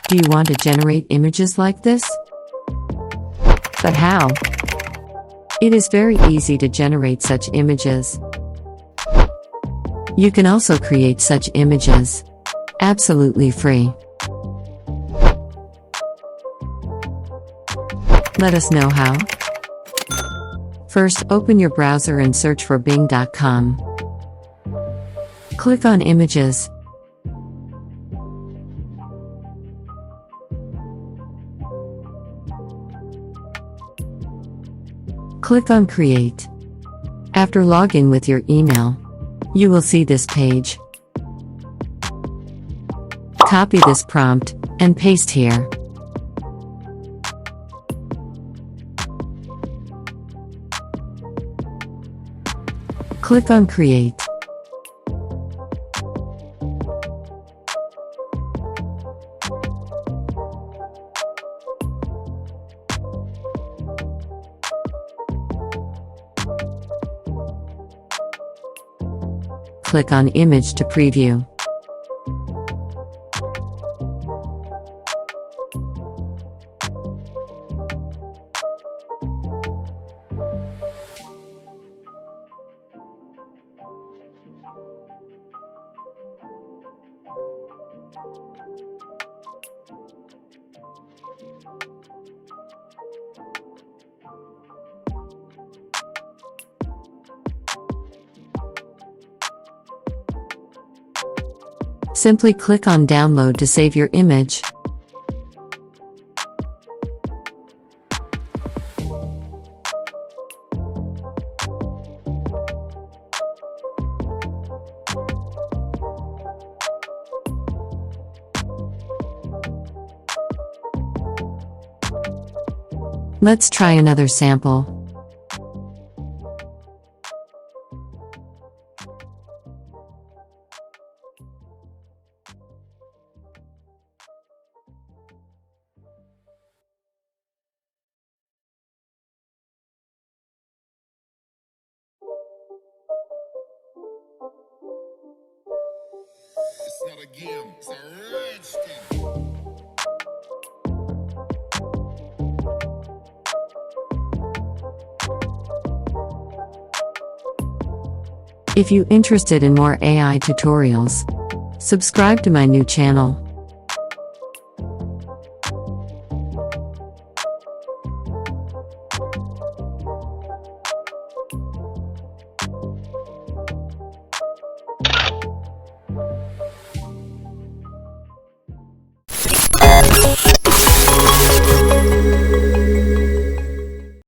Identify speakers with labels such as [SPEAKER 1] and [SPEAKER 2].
[SPEAKER 1] Do you want to generate images like this? But how? It is very easy to generate such images. You can also create such images absolutely free. Let us know how. First, open your browser and search for bing.com. Click on Images. Click on Create. After login with your email, you will see this page. Copy this prompt and paste here. Click on Create. Click on Image to preview. Simply click on Download to save your image. Let's try another sample.
[SPEAKER 2] It's not a game, it's a rich thing.
[SPEAKER 1] If you're interested in more AI tutorials, subscribe to my new channel.